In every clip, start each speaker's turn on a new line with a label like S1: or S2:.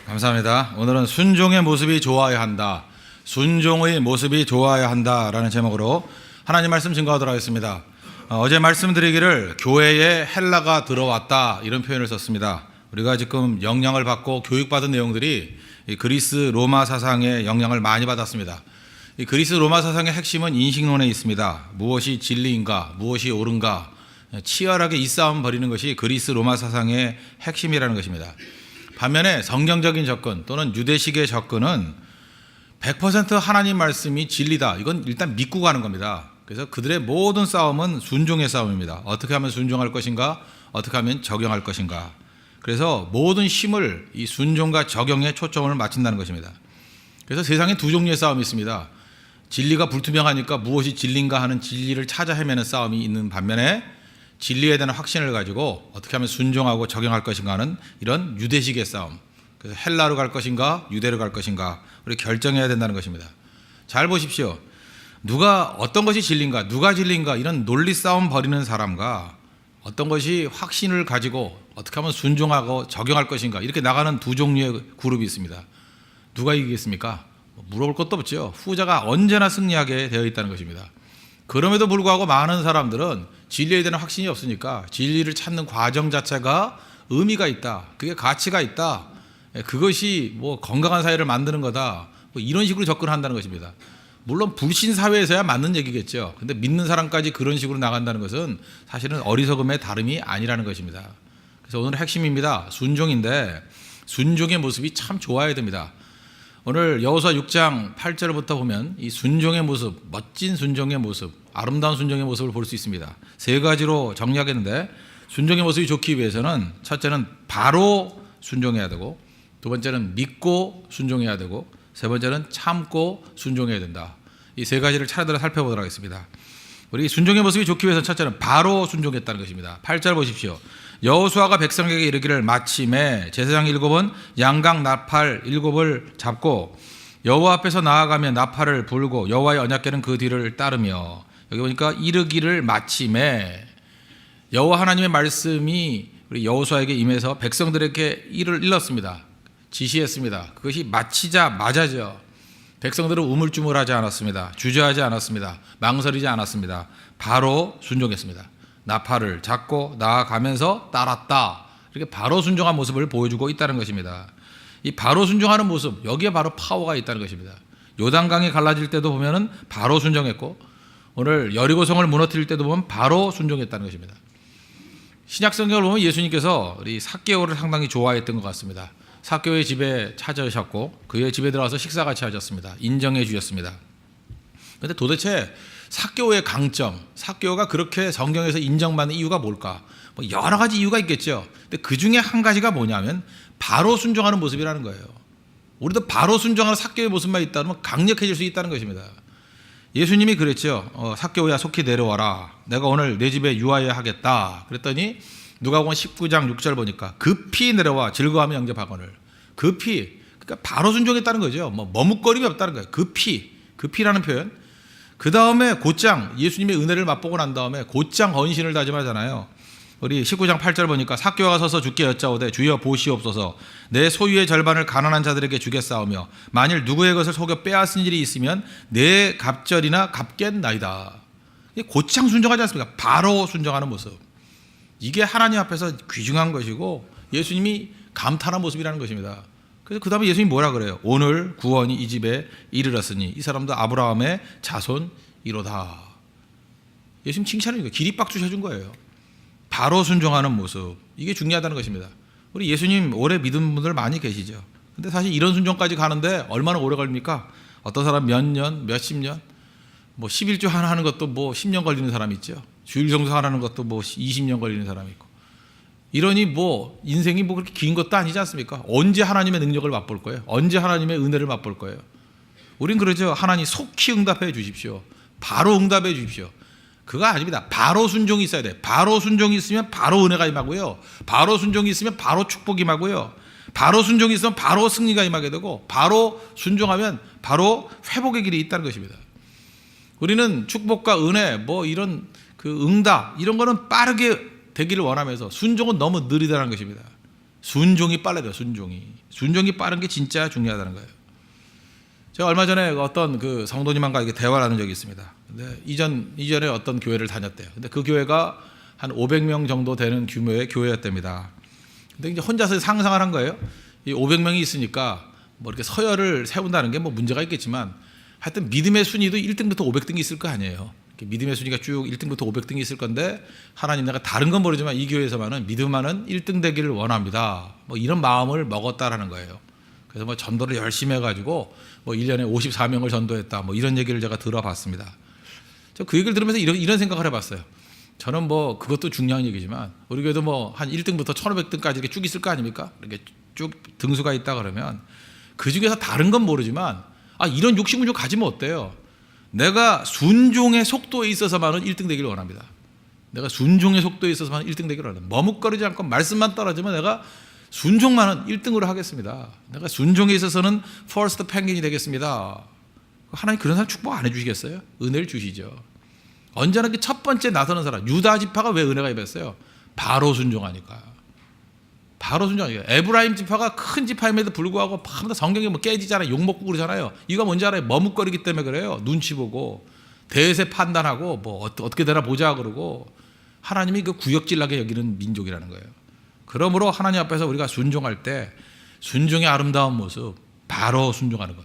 S1: 감사합니다. 오늘은 순종의 모습이 좋아야 한다. 순종의 모습이 좋아야 한다라는 제목으로 하나님 말씀 증거하도록 하겠습니다. 어제 말씀드리기를 교회에 헬라가 들어왔다 이런 표현을 썼습니다. 우리가 지금 영향을 받고 교육받은 내용들이 이 그리스 로마 사상의 영향을 많이 받았습니다. 이 그리스 로마 사상의 핵심은 인식론에 있습니다. 무엇이 진리인가, 무엇이 옳은가 치열하게 이 싸움 벌이는 것이 그리스 로마 사상의 핵심이라는 것입니다. 반면에 성경적인 접근 또는 유대식의 접근은 100% 하나님 말씀이 진리다. 이건 일단 믿고 가는 겁니다. 그래서 그들의 모든 싸움은 순종의 싸움입니다. 어떻게 하면 순종할 것인가? 어떻게 하면 적용할 것인가? 그래서 모든 힘을 이 순종과 적용에 초점을 맞춘다는 것입니다. 그래서 세상에 두 종류의 싸움이 있습니다. 진리가 불투명하니까 무엇이 진리인가 하는 진리를 찾아 헤매는 싸움이 있는 반면에 진리에 대한 확신을 가지고 어떻게 하면 순종하고 적용할 것인가 하는 이런 유대식의 싸움. 그래서 헬라로 갈 것인가 유대로 갈 것인가 우리 결정해야 된다는 것입니다. 잘 보십시오. 누가 어떤 것이 진리인가 누가 진리인가 이런 논리 싸움 벌이는 사람과 어떤 것이 확신을 가지고 어떻게 하면 순종하고 적용할 것인가 이렇게 나가는 두 종류의 그룹이 있습니다. 누가 이기겠습니까? 물어볼 것도 없죠. 후자가 언제나 승리하게 되어 있다는 것입니다. 그럼에도 불구하고 많은 사람들은 진리에 대한 확신이 없으니까 진리를 찾는 과정 자체가 의미가 있다. 그게 가치가 있다. 그것이 뭐 건강한 사회를 만드는 거다. 뭐 이런 식으로 접근한다는 것입니다. 물론 불신 사회에서야 맞는 얘기겠죠. 근데 믿는 사람까지 그런 식으로 나간다는 것은 사실은 어리석음의 다름이 아니라는 것입니다. 그래서 오늘 핵심입니다. 순종인데 순종의 모습이 참 좋아야 됩니다. 오늘 여호수아 6장 8절부터 보면 이 순종의 모습, 멋진 순종의 모습, 아름다운 순종의 모습을 볼 수 있습니다. 세 가지로 정리하겠는데 순종의 모습이 좋기 위해서는 첫째는 바로 순종해야 되고 두 번째는 믿고 순종해야 되고 세 번째는 참고 순종해야 된다. 이 세 가지를 차례대로 살펴보도록 하겠습니다. 우리 순종의 모습이 좋기 위해서 첫째는 바로 순종했다는 것입니다. 8절 보십시오. 여호수아가 백성에게 이르기를 마침에 제사장 7은 양각 나팔 7을 잡고 여호와 앞에서 나아가며 나팔을 불고 여호와의 언약궤는 그 뒤를 따르며 여기 보니까 이르기를 마침에 여호와 하나님의 말씀이 우리 여호수아에게 임해서 백성들에게 이를 일렀습니다. 지시했습니다. 그것이 마치자마자죠. 백성들은 우물쭈물하지 않았습니다. 주저하지 않았습니다. 망설이지 않았습니다. 바로 순종했습니다. 나팔을 잡고 나아가면서 따랐다. 이렇게 바로 순종한 모습을 보여주고 있다는 것입니다. 이 바로 순종하는 모습, 여기에 바로 파워가 있다는 것입니다. 요단강이 갈라질 때도 보면은 바로 순종했고 오늘 여리고성을 무너뜨릴 때도 보면 바로 순종했다는 것입니다. 신약성경을 보면 예수님께서 우리 삭개오를 상당히 좋아했던 것 같습니다. 삭개오의 집에 찾아오셨고 그의 집에 들어가서 식사같이 하셨습니다. 인정해 주셨습니다. 그런데 도대체 삭개오의 강점, 삭개오가 그렇게 성경에서 인정받는 이유가 뭘까? 뭐 여러 가지 이유가 있겠죠. 근데 그 중에 한 가지가 뭐냐면 바로 순종하는 모습이라는 거예요. 우리도 바로 순종하는 삭개오의 모습만 있다면 강력해질 수 있다는 것입니다. 예수님이 그랬죠. 삭개오야 속히 내려와라. 내가 오늘 내 집에 유하여 하겠다. 그랬더니 누가복음 19장 6절 보니까 급히 내려와 즐거워하며 영접하거늘. 급히 그러니까 바로 순종했다는 거죠. 뭐 머뭇거림이 없다는 거예요. 급히라는 표현. 그 다음에 곧장 예수님의 은혜를 맛보고 난 다음에 곧장 헌신을 다짐하잖아요. 우리 19장 8절 보니까 삭개오가 서서 주께 여짜오되 주여 보시옵소서 내 소유의 절반을 가난한 자들에게 주겠사오며 만일 누구의 것을 속여 빼앗은 일이 있으면 내 갑절이나 갚겠나이다. 곧장 순종하지 않습니까? 바로 순종하는 모습. 이게 하나님 앞에서 귀중한 것이고 예수님이 감탄한 모습이라는 것입니다. 그래서 그 다음에 예수님이 뭐라 그래요? 오늘 구원이 이 집에 이르렀으니 이 사람도 아브라함의 자손이로다. 예수님 칭찬을 기립박 주셔준 거예요. 바로 순종하는 모습. 이게 중요하다는 것입니다. 우리 예수님 오래 믿은 분들 많이 계시죠. 근데 사실 이런 순종까지 가는데 얼마나 오래 걸립니까? 어떤 사람 몇 년, 몇십 년, 뭐 11주 하나 하는 것도 뭐 10년 걸리는 사람 있죠. 주일 성수 하는 것도 뭐 20년 걸리는 사람이 있고. 이러니 뭐 인생이 뭐 그렇게 긴 것도 아니지 않습니까? 언제 하나님의 능력을 맛볼 거예요? 언제 하나님의 은혜를 맛볼 거예요? 우린 그러죠. 하나님 속히 응답해 주십시오. 바로 응답해 주십시오. 그거 아닙니다. 바로 순종이 있어야 돼. 바로 순종이 있으면 바로 은혜가 임하고요. 바로 순종이 있으면 바로 축복이 임하고요. 바로 순종이 있으면 바로 승리가 임하게 되고 바로 순종하면 바로 회복의 길이 있다는 것입니다. 우리는 축복과 은혜 뭐 이런 그 응답 이런 거는 빠르게 되기를 원하면서 순종은 너무 느리다는 것입니다. 순종이 빨라야 돼요. 순종이 빠른 게 진짜 중요하다는 거예요. 제가 얼마 전에 어떤 그 성도님과 이렇게 대화를 하는 적이 있습니다. 근데 이전에 어떤 교회를 다녔대요. 근데 그 교회가 한 500명 정도 되는 규모의 교회였답니다. 근데 이제 혼자서 상상을 한 거예요. 이 500명이 있으니까 뭐 이렇게 서열을 세운다는 게 뭐 문제가 있겠지만 하여튼 믿음의 순위도 1등부터 500등이 있을 거 아니에요. 믿음의 순위가 쭉 1등부터 500등이 있을 건데 하나님 내가 다른 건 모르지만 이 교회에서만은 믿음만은 1등 되기를 원합니다. 뭐 이런 마음을 먹었다라는 거예요. 그래서 뭐 전도를 열심히 해가지고 뭐 1년에 54명을 전도했다. 뭐 이런 얘기를 제가 들어봤습니다. 저 그 얘기를 들으면서 이런 생각을 해봤어요. 저는 뭐 그것도 중요한 얘기지만 우리 교회도 뭐 한 1등부터 1500등까지 이렇게 쭉 있을 거 아닙니까? 이렇게 쭉 등수가 있다 그러면 그 중에서 다른 건 모르지만 이런 욕심을 좀 가지면 어때요? 내가 순종의 속도에 있어서만은 1등 되기를 원합니다. 내가 순종의 속도에 있어서만은 1등 되기를 원합니다. 머뭇거리지 않고 말씀만 따라주면 내가 순종만은 1등으로 하겠습니다. 내가 순종에 있어서는 퍼스트 펭귄이 되겠습니다. 하나님 그런 사람 축복 안 해주시겠어요? 은혜를 주시죠. 언제나 첫 번째 나서는 사람, 유다 지파가 왜 은혜가 입었어요? 바로 순종하니까. 에브라임 지파가 큰 지파임에도 불구하고 밤낮 성경이 뭐 깨지잖아요. 욕먹고 그러잖아요. 이거 뭔지 알아요? 머뭇거리기 때문에 그래요. 눈치 보고 대세 판단하고 뭐 어떻게 되나 보자 그러고 하나님이 그 구역질나게 여기는 민족이라는 거예요. 그러므로 하나님 앞에서 우리가 순종할 때 순종의 아름다운 모습, 바로 순종하는 것.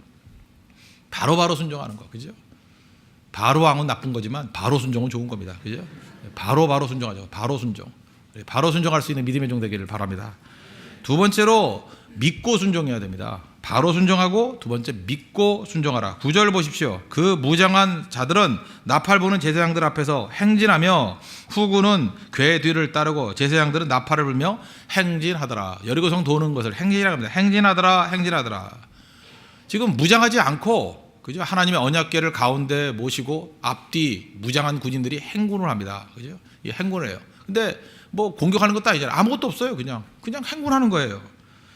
S1: 바로 순종하는 것. 그죠? 바로 왕은 나쁜 거지만 바로 순종은 좋은 겁니다. 그죠? 바로 순종하죠. 바로 순종할 수 있는 믿음의 종 되기를 바랍니다. 두 번째로 믿고 순종해야 됩니다. 바로 순종하고 두 번째 믿고 순종하라. 9절 보십시오. 그 무장한 자들은 나팔 부는 제사장들 앞에서 행진하며 후군은 궤 뒤를 따르고 제사장들은 나팔을 불며 행진하더라. 여리고성 도는 것을 행진이라고 합니다. 행진하더라. 지금 무장하지 않고 그죠? 하나님의 언약궤를 가운데 모시고 앞뒤 무장한 군인들이 행군을 합니다. 그죠? 이 행군을 해요. 근데 뭐 공격하는 것도 아니잖아요. 아무것도 없어요. 그냥 행군하는 거예요.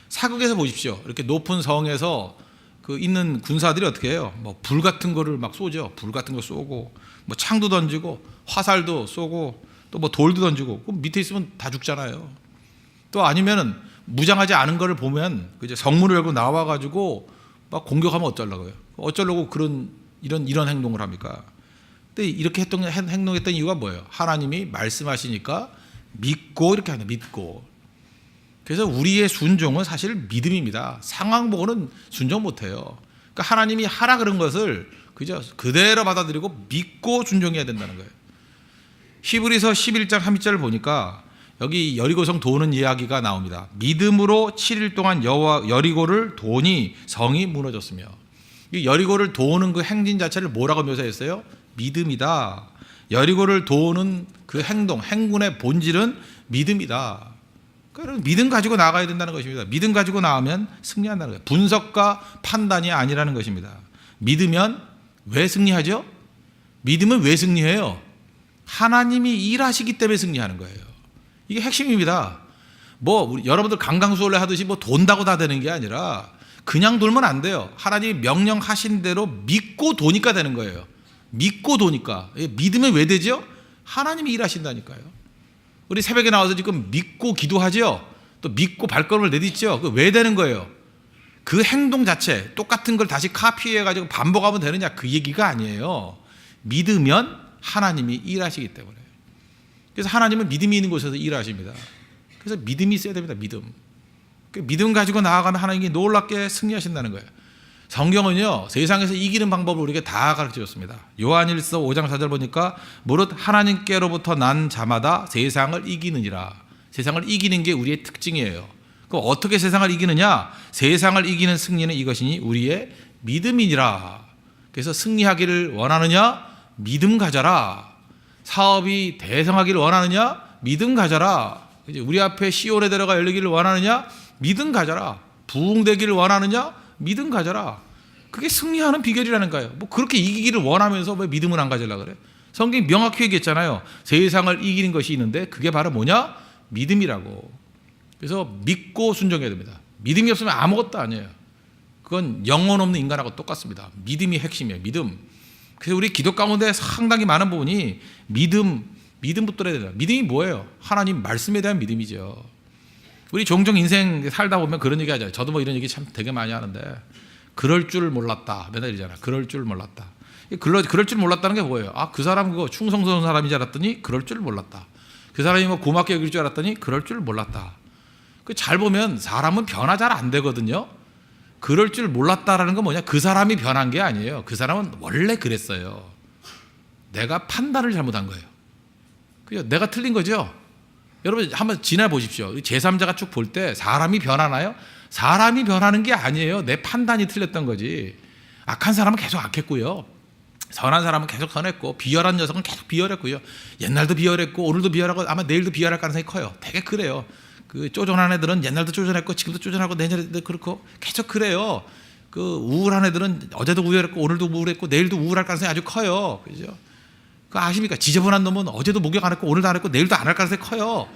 S1: 사극에서 보십시오. 이렇게 높은 성에서 그 있는 군사들이 어떻게 해요? 뭐 불 같은 거를 막 쏘죠. 불 같은 거 쏘고 뭐 창도 던지고 화살도 쏘고 또 뭐 돌도 던지고 그럼 밑에 있으면 다 죽잖아요. 또 아니면은 무장하지 않은 거를 보면 이제 성문을 열고 나와 가지고 막 공격하면 어쩌려고 이런 행동을 합니까? 근데 이렇게 행동했던 이유가 뭐예요? 하나님이 말씀하시니까 믿고 이렇게 하는 믿고. 그래서 우리의 순종은 사실 믿음입니다. 상황 보고는 순종 못해요. 그러니까 하나님이 하라 그런 것을 그대로 받아들이고 믿고 순종해야 된다는 거예요. 히브리서 11장 32절을 보니까 여기 여리고성 도는 이야기가 나옵니다. 믿음으로 7일 동안 여리고를 도니 성이 무너졌으며. 이 여리고를 도는 그 행진 자체를 뭐라고 묘사했어요? 믿음이다. 여리고를 도는 그 행군의 본질은 믿음이다. 그러니까 믿음 가지고 나가야 된다는 것입니다. 믿음 가지고 나가면 승리한다는 거예요. 분석과 판단이 아니라는 것입니다. 믿으면 왜 승리하죠? 믿으면 왜 승리해요? 하나님이 일하시기 때문에 승리하는 거예요. 이게 핵심입니다. 뭐 여러분들 강강수월래 하듯이 뭐 돈다고 다 되는 게 아니라 그냥 돌면 안 돼요. 하나님이 명령하신 대로 믿고 도니까 되는 거예요. 믿고 도니까. 믿으면 왜 되죠? 하나님이 일하신다니까요. 우리 새벽에 나와서 지금 믿고 기도하죠. 또 믿고 발걸음을 내딛죠. 그 왜 되는 거예요? 그 행동 자체 똑같은 걸 다시 카피해가지고 반복하면 되느냐 그 얘기가 아니에요. 믿으면 하나님이 일하시기 때문에. 그래서 하나님은 믿음이 있는 곳에서 일하십니다. 그래서 믿음이 있어야 됩니다. 믿음 가지고 나아가면 하나님이 놀랍게 승리하신다는 거예요. 성경은요 세상에서 이기는 방법을 우리에게 다 가르쳐줬습니다. 요한일서 5장 4절 보니까 무릇 하나님께로부터 난 자마다 세상을 이기느니라. 세상을 이기는 게 우리의 특징이에요. 그럼 어떻게 세상을 이기느냐? 세상을 이기는 승리는 이것이니 우리의 믿음이니라. 그래서 승리하기를 원하느냐? 믿음 가져라. 사업이 대성하기를 원하느냐? 믿음 가져라. 우리 앞에 시온의 대로가 열리기를 원하느냐? 믿음 가져라. 부흥되기를 원하느냐? 믿음 가져라. 그게 승리하는 비결이라는 거예요. 뭐 그렇게 이기기를 원하면서 왜 믿음을 안 가지려고 그래? 성경이 명확히 얘기했잖아요. 세상을 이기는 것이 있는데 그게 바로 뭐냐? 믿음이라고. 그래서 믿고 순종해야 됩니다. 믿음이 없으면 아무것도 아니에요. 그건 영혼 없는 인간하고 똑같습니다. 믿음이 핵심이에요. 믿음. 그래서 우리 기도 가운데 상당히 많은 부분이 믿음 붙들어야 된다. 믿음이 뭐예요? 하나님 말씀에 대한 믿음이죠. 우리 종종 인생 살다 보면 그런 얘기 하잖아요. 저도 뭐 이런 얘기 참 되게 많이 하는데, 그럴 줄 몰랐다 맨날 이러잖아. 그럴 줄 몰랐다. 그럴 줄 몰랐다는 게 뭐예요? 아, 그 사람 그거 충성스러운 사람인 줄 알았더니 그럴 줄 몰랐다. 그 사람이 뭐 고맙게 여길 줄 알았더니 그럴 줄 몰랐다. 잘 보면 사람은 변화 잘 안 되거든요. 그럴 줄 몰랐다라는 건 뭐냐? 그 사람이 변한 게 아니에요. 그 사람은 원래 그랬어요. 내가 판단을 잘못한 거예요. 그죠? 내가 틀린 거죠. 여러분 한번 지나 보십시오. 제3자가 쭉 볼 때 사람이 변하나요? 사람이 변하는 게 아니에요. 내 판단이 틀렸던 거지. 악한 사람은 계속 악했고요. 선한 사람은 계속 선했고, 비열한 녀석은 계속 비열했고요. 옛날도 비열했고 오늘도 비열하고 아마 내일도 비열할 가능성이 커요. 되게 그래요. 그 쪼존한 애들은 옛날도 쪼존했고 지금도 쪼존하고 내년에도 그렇고 계속 그래요. 그 우울한 애들은 어제도 우울했고 오늘도 우울했고 내일도 우울할 가능성이 아주 커요. 그죠? 그 아십니까? 지저분한 놈은 어제도 목욕 안 했고 오늘도 안 했고 내일도 안 할 가능성이 커요.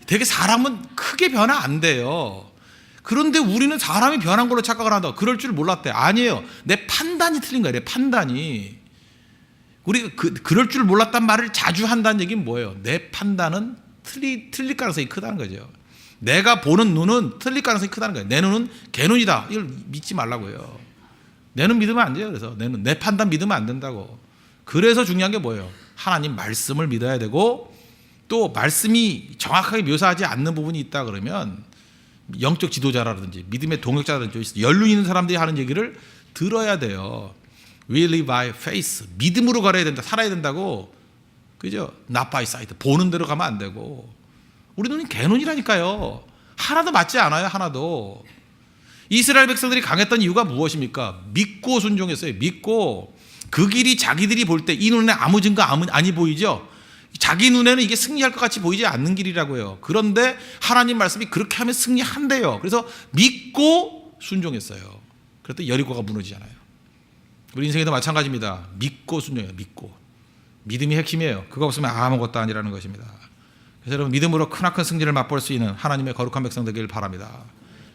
S1: 되게 사람은 크게 변화 안 돼요. 그런데 우리는 사람이 변한 걸로 착각을 한다. 그럴 줄 몰랐대. 아니에요. 내 판단이 틀린 거예요. 내 판단이. 우리가 그럴 줄 몰랐단 말을 자주 한다는 얘기는 뭐예요? 내 판단은 틀릴 가능성이 크다는 거죠. 내가 보는 눈은 틀릴 가능성이 크다는 거예요. 내 눈은 개눈이다. 이걸 믿지 말라고요. 내 눈 믿으면 안 돼요. 그래서 내 판단 믿으면 안 된다고. 그래서 중요한 게 뭐예요? 하나님 말씀을 믿어야 되고, 또 말씀이 정확하게 묘사하지 않는 부분이 있다 그러면 영적 지도자라든지 믿음의 동역자라든지 연륜 있는 사람들이 하는 얘기를 들어야 돼요. We live by faith. 믿음으로 걸어야 된다. 살아야 된다고. 그죠? Not by sight. 보는 대로 가면 안 되고. 우리 눈이 개눈이라니까요. 하나도 맞지 않아요. 하나도. 이스라엘 백성들이 강했던 이유가 무엇입니까? 믿고 순종했어요. 믿고. 그 길이 자기들이 볼 때 이 눈에 아무 증거 아니 보이죠? 자기 눈에는 이게 승리할 것 같이 보이지 않는 길이라고요. 그런데 하나님 말씀이 그렇게 하면 승리한대요. 그래서 믿고 순종했어요. 그랬더니 여리고가 무너지잖아요. 우리 인생에도 마찬가지입니다. 믿고 순종해요. 믿고. 믿음이 핵심이에요. 그거 없으면 아무것도 아니라는 것입니다. 그래서 여러분 믿음으로 크나큰 승리를 맛볼 수 있는 하나님의 거룩한 백성 되길 바랍니다.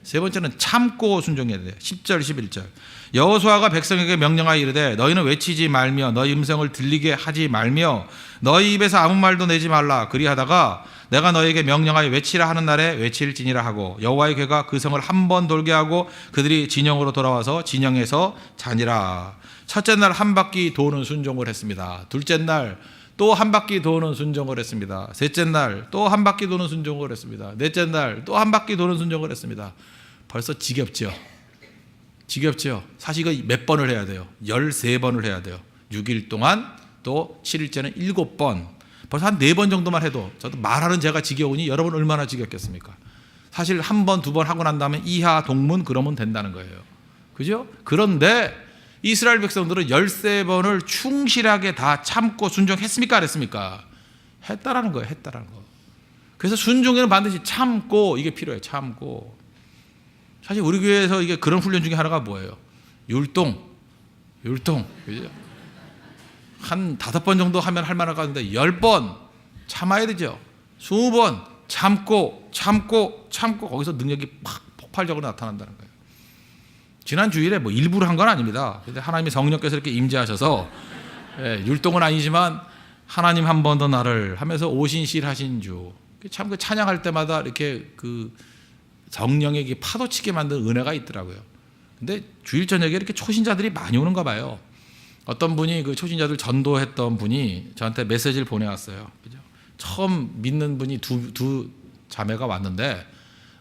S1: 세 번째는 참고 순종해야 돼요. 10절 11절. 여호수아가 백성에게 명령하여 이르되 너희는 외치지 말며 너희 음성을 들리게 하지 말며 너희 입에서 아무 말도 내지 말라. 그리하다가 내가 너희에게 명령하여 외치라 하는 날에 외칠지니라 하고 여호와의 궤가 그 성을 한 번 돌게 하고 그들이 진영으로 돌아와서 진영에서 자니라. 첫째 날 한 바퀴 도는 순종을 했습니다. 둘째 날 또 한 바퀴 도는 순종을 했습니다. 셋째 날 또 한 바퀴 도는 순종을 했습니다. 넷째 날 또 한 바퀴 도는 순종을 했습니다. 벌써 지겹죠? 지겹죠? 사실 이거 몇 번을 해야 돼요? 13번을 해야 돼요. 6일 동안 또 7일째는 7번. 벌써 한 4번 정도만 해도 저도 말하는 제가 지겨우니 여러분 얼마나 지겹겠습니까? 사실 한 번, 두 번 하고 난 다음에 이하 동문 그러면 된다는 거예요. 그죠? 그런데 이스라엘 백성들은 13번을 충실하게 다 참고 순종했습니까? 안 했습니까? 했다라는 거예요. 했다라는 거. 그래서 순종에는 반드시 참고 이게 필요해요. 참고. 사실 우리 교회에서 이게 그런 훈련 중에 하나가 뭐예요? 율동. 그죠? 한 5번 정도 하면 할 만할 것 같은데 10번 참아야 되죠. 20번 참고 거기서 능력이 팍 폭발적으로 나타난다는 거예요. 지난 주일에 뭐 일부러 한 건 아닙니다. 근데 하나님의 성령께서 이렇게 임재하셔서 율동은 아니지만 하나님 한 번 더 나를 하면서 오신실 하신 주. 참 그 찬양할 때마다 이렇게 그 성령에게 파도치게 만든 은혜가 있더라고요. 근데 주일 저녁에 이렇게 초신자들이 많이 오는가 봐요. 어떤 분이 그 초신자들 전도했던 분이 저한테 메시지를 보내왔어요. 그죠? 처음 믿는 분이 두 자매가 왔는데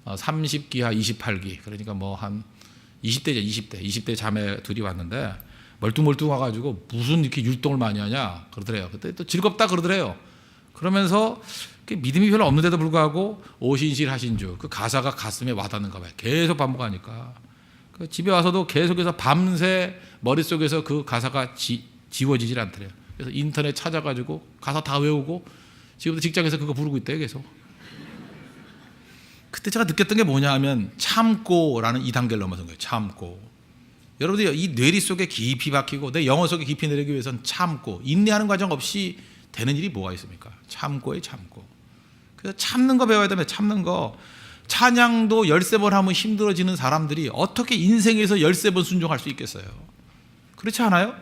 S1: 30기하 28기 그러니까 뭐 한 20대죠. 20대 자매 둘이 왔는데 멀뚱멀뚱 와가지고 무슨 이렇게 율동을 많이 하냐 그러더래요. 그때 또 즐겁다 그러더래요. 그러면서 믿음이 별로 없는데도 불구하고 오신실 하신 주 그 가사가 가슴에 와닿는가 봐요. 계속 반복하니까 그 집에 와서도 계속해서 밤새 머릿속에서 그 가사가 지워지질 않더래요. 그래서 인터넷 찾아가지고 가사 다 외우고 지금도 직장에서 그거 부르고 있대요. 계속. 그때 제가 느꼈던 게 뭐냐 하면 참고라는 2단계를 넘어선 거예요. 참고. 여러분들 이 뇌리 속에 깊이 박히고 내 영혼 속에 깊이 내리기 위해서는 참고 인내하는 과정 없이 되는 일이 뭐가 있습니까? 참고에 참고. 그래서 참는 거 배워야 되면 참는 거. 찬양도 13번 하면 힘들어지는 사람들이 어떻게 인생에서 13번 순종할 수 있겠어요? 그렇지 않아요?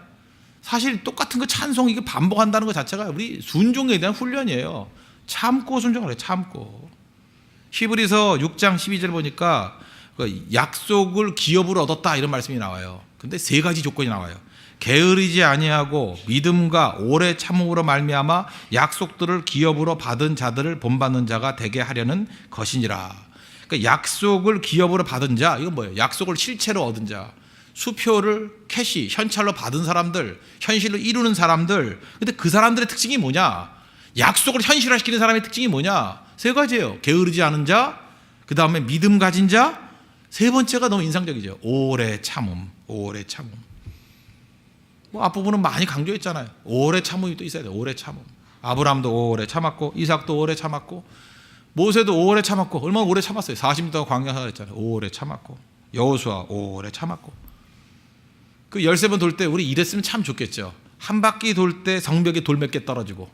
S1: 사실 똑같은 거 찬송 이게 반복한다는 것 자체가 우리 순종에 대한 훈련이에요. 참고 순종을 해요. 참고. 히브리서 6장 12절 보니까 그 약속을 기업으로 얻었다 이런 말씀이 나와요. 근데 세 가지 조건이 나와요. 게으르지 아니하고 믿음과 오래 참음으로 말미암아 약속들을 기업으로 받은 자들을 본받는 자가 되게 하려는 것이니라. 그러니까 약속을 기업으로 받은 자, 이건 뭐예요? 약속을 실체로 얻은 자, 수표를 캐시, 현찰로 받은 사람들, 현실로 이루는 사람들. 근데 그 사람들의 특징이 뭐냐? 약속을 현실화시키는 사람의 특징이 뭐냐? 세 가지예요. 게으르지 않은 자, 그 다음에 믿음 가진 자, 세 번째가 너무 인상적이죠. 오래 참음, 오래 참음. 뭐 앞부분은 많이 강조했잖아요. 오래 참음이 또 있어야 돼요. 오래 참음. 아브라함도 오래 참았고, 이삭도 오래 참았고, 모세도 오래 참았고, 얼마나 오래 참았어요. 40년 동안 광야생활 했잖아요. 오래 참았고, 여호수아 오래 참았고. 그 13번 돌 때 우리 이랬으면 참 좋겠죠. 한 바퀴 돌 때 성벽에 돌 몇 개 떨어지고,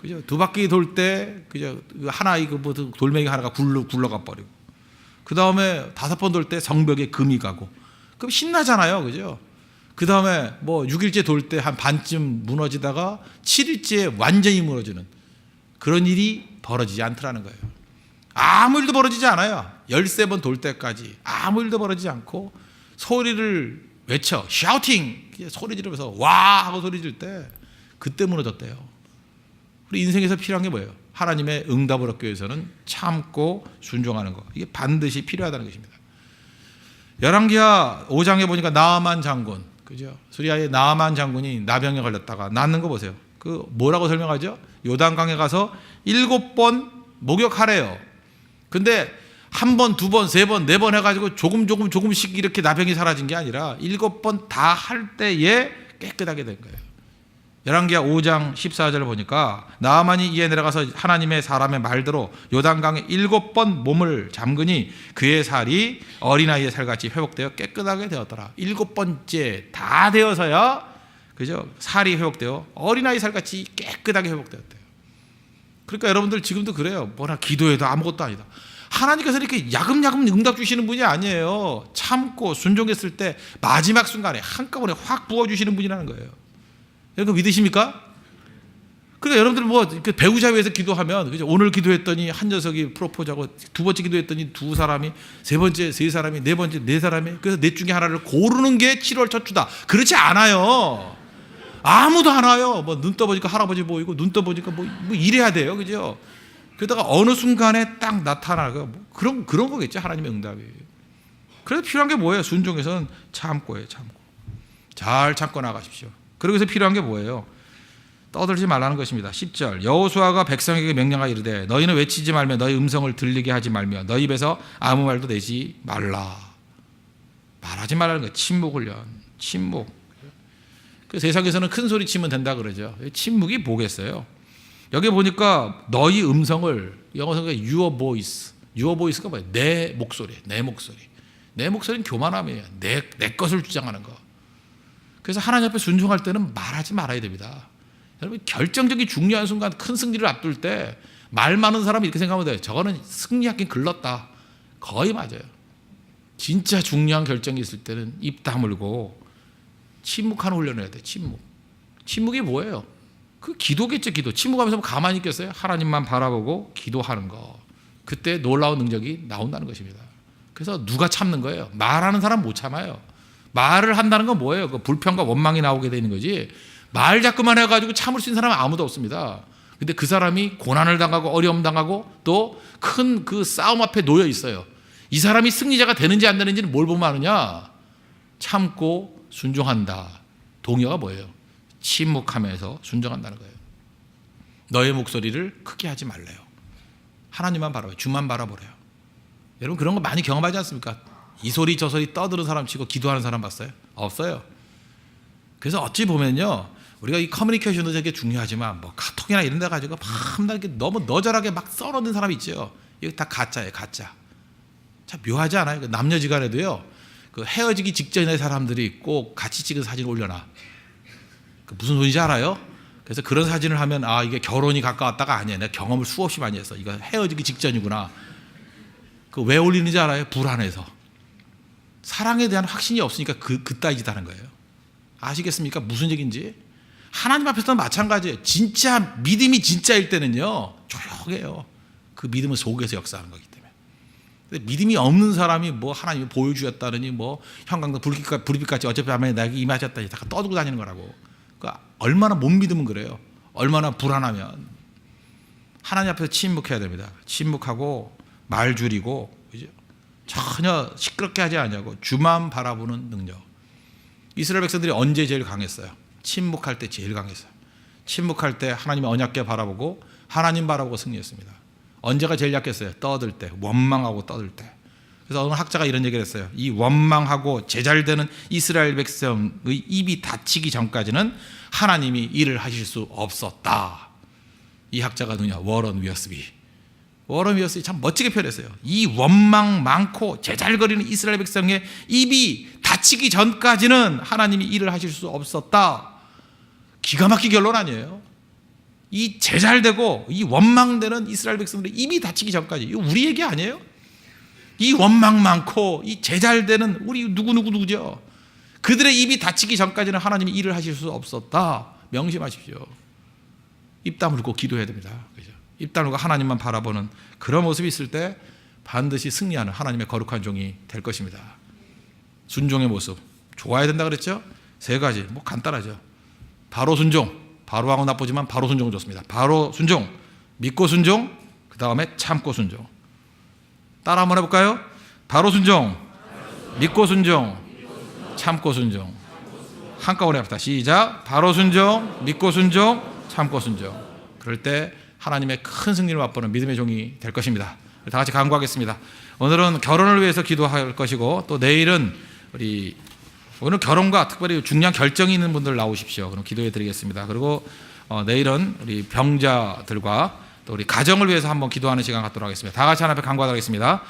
S1: 그죠? 두 바퀴 돌 때 그죠? 하나 이거 뭐 돌멩이 하나가 굴러가 버리고, 그 다음에 5번 돌 때 성벽에 금이 가고, 그럼 신나잖아요, 그죠? 그 다음에 뭐 6일째 돌 때 한 반쯤 무너지다가 7일째 완전히 무너지는 그런 일이 벌어지지 않더라는 거예요. 아무 일도 벌어지지 않아요. 13번 돌 때까지 아무 일도 벌어지지 않고 소리를 외쳐, 샤우팅, 소리 지르면서 와 하고 소리 지를 때 그때 무너졌대요. 우리 인생에서 필요한 게 뭐예요? 하나님의 응답을 얻기 위해서는 참고 순종하는 거, 이게 반드시 필요하다는 것입니다. 열왕기하 5장에 보니까 나아만 장군, 그죠? 수리아의 나아만 장군이 나병에 걸렸다가 낫는 거 보세요. 그 뭐라고 설명하죠? 요단강에 가서 7번 목욕하래요. 근데 한 번, 두 번, 세 번, 네 번 해가지고 조금씩 이렇게 나병이 사라진 게 아니라 7번 다 할 때에 깨끗하게 된 거예요. 열왕기하 5장 14절을 보니까 나아만이 이에 내려가서 하나님의 사람의 말대로 요단강에 7번 몸을 잠그니 그의 살이 어린아이의 살같이 회복되어 깨끗하게 되었더라. 7번째 다 되어서야, 그죠? 살이 회복되어 어린아이 살같이 깨끗하게 회복되었대요. 그러니까 여러분들 지금도 그래요. 뭐나 기도해도 아무것도 아니다. 하나님께서 이렇게 야금야금 응답 주시는 분이 아니에요. 참고 순종했을 때 마지막 순간에 한꺼번에 확 부어주시는 분이라는 거예요. 여러분 믿으십니까? 그러니까 여러분들 뭐 배우자 위해서 기도하면, 그죠? 오늘 기도했더니 한 녀석이 프로포즈하고, 두 번째 기도했더니 두 사람이, 세 번째 세 사람이, 네 번째 네 사람이, 그래서 넷 중에 하나를 고르는 게 7월 첫 주다. 그렇지 않아요. 아무도 안 와요. 뭐 눈 떠보니까 할아버지 보이고, 눈 떠보니까 뭐 이래야 돼요, 그죠? 그러다가 어느 순간에 딱 나타나고, 뭐 그런 거겠죠, 하나님의 응답이. 그래서 필요한 게 뭐예요? 순종에서는 참고예요, 참고. 잘 참고 나가십시오. 그러기 위해서 필요한 게 뭐예요? 떠들지 말라는 것입니다. 10절 여호수아가 백성에게 명령하여 이르되 너희는 외치지 말며 너희 음성을 들리게 하지 말며 너희 입에서 아무 말도 내지 말라. 말하지 말라는 거예요. 침묵 훈련. 침묵. 그 세상에서는 큰 소리 치면 된다 그러죠. 침묵이 뭐겠어요? 여기 보니까 너희 음성을, 영어 성경에 your voice. your voice가 뭐예요? 내 목소리. 내 목소리. 내 목소리는 교만함이에요. 내 것을 주장하는 거. 그래서 하나님 앞에 순종할 때는 말하지 말아야 됩니다. 여러분 결정적인 중요한 순간, 큰 승리를 앞둘 때 말 많은 사람이 이렇게 생각하면 돼요. 저거는 승리하긴 글렀다. 거의 맞아요. 진짜 중요한 결정이 있을 때는 입 다물고 침묵하는 훈련을 해야 돼요. 침묵. 침묵이 뭐예요? 그 기도겠죠. 기도. 침묵하면서 가만히 있겠어요? 하나님만 바라보고 기도하는 거. 그때 놀라운 능력이 나온다는 것입니다. 그래서 누가 참는 거예요? 말하는 사람 못 참아요. 말을 한다는 건 뭐예요? 그 불평과 원망이 나오게 되는 거지. 말 자꾸만 해가지고 참을 수 있는 사람은 아무도 없습니다. 근데 그 사람이 고난을 당하고 어려움 당하고 또 큰 그 싸움 앞에 놓여 있어요. 이 사람이 승리자가 되는지 안 되는지는 뭘 보면 아느냐? 참고 순종한다. 동요가 뭐예요? 침묵하면서 순종한다는 거예요. 너의 목소리를 크게 하지 말래요. 하나님만 바라봐요. 주만 바라보래요. 여러분 그런 거 많이 경험하지 않습니까? 이 소리 저 소리 떠드는 사람 치고 기도하는 사람 봤어요? 없어요. 그래서 어찌 보면요, 우리가 이 커뮤니케이션도 되게 중요하지만 뭐 카톡이나 이런 데 가지고 밤낮 너무 너절하게 막 써놓는 사람이 있죠. 이거 다 가짜예요, 가짜. 참 묘하지 않아요? 남녀지간에도요, 그 헤어지기 직전의 사람들이 꼭 같이 찍은 사진 올려놔. 그 무슨 소리인지 알아요? 그래서 그런 사진을 하면 아 이게 결혼이 가까웠다가 아니야. 내가 경험을 수없이 많이 했어. 이거 헤어지기 직전이구나. 그 왜 올리는지 알아요? 불안해서. 사랑에 대한 확신이 없으니까 그따위 짓 하는 거예요. 아시겠습니까? 무슨 얘기인지. 하나님 앞에서는 마찬가지예요. 진짜 믿음이 진짜일 때는요 조용해요. 그 믿음은 속에서 역사하는 거기 때문에. 근데 믿음이 없는 사람이 뭐 하나님이 보여주셨다느니 뭐 형광등 불빛같이 어차피 밤에 나에게 임하셨다니 다 떠들고 다니는 거라고. 그러니까 얼마나 못 믿으면 그래요. 얼마나 불안하면. 하나님 앞에서 침묵해야 됩니다. 침묵하고 말 줄이고 전혀 시끄럽게 하지 않냐고 주만 바라보는 능력. 이스라엘 백성들이 언제 제일 강했어요? 침묵할 때 제일 강했어요. 침묵할 때 하나님의 언약궤 바라보고 하나님 바라보고 승리했습니다. 언제가 제일 약했어요? 떠들 때, 원망하고 떠들 때. 그래서 어느 학자가 이런 얘기를 했어요. 이 원망하고 제잘되는 이스라엘 백성의 입이 닫히기 전까지는 하나님이 일을 하실 수 없었다. 이 학자가 누구냐? 워런 위어스비. 워런 위어스비 참 멋지게 표현했어요. 이 원망 많고 제잘거리는 이스라엘 백성의 입이 닫히기 전까지는 하나님이 일을 하실 수 없었다. 기가 막힌 결론 아니에요? 이 제잘되고 이 원망되는 이스라엘 백성들의 입이 닫히기 전까지. 이거 우리 얘기 아니에요? 이 원망 많고 이 제잘되는 우리 누구죠? 그들의 입이 닫히기 전까지는 하나님이 일을 하실 수 없었다. 명심하십시오. 입 다물고 기도해야 됩니다. 그죠? 입 다물고 하나님만 바라보는 그런 모습이 있을 때 반드시 승리하는 하나님의 거룩한 종이 될 것입니다. 순종의 모습 좋아야 된다 그랬죠? 세 가지 뭐 간단하죠. 바로 순종. 바로하고 나쁘지만 바로 순종은 좋습니다. 바로 순종, 믿고 순종, 그 다음에 참고 순종. 따라 한번 해볼까요? 바로 순종, 믿고 순종, 참고 순종. 한꺼번에 합시다. 시작. 바로 순종, 믿고 순종, 참고 순종. 그럴 때 하나님의 큰 승리를 맛보는 믿음의 종이 될 것입니다. 다 같이 간구하겠습니다. 오늘은 결혼을 위해서 기도할 것이고 또 내일은 오늘 결혼과 특별히 중요한 결정이 있는 분들 나오십시오. 그럼 기도해 드리겠습니다. 그리고 내일은 우리 병자들과 또 우리 가정을 위해서 한번 기도하는 시간 갖도록 하겠습니다. 다 같이 하나님 앞에 간구하도록 하겠습니다.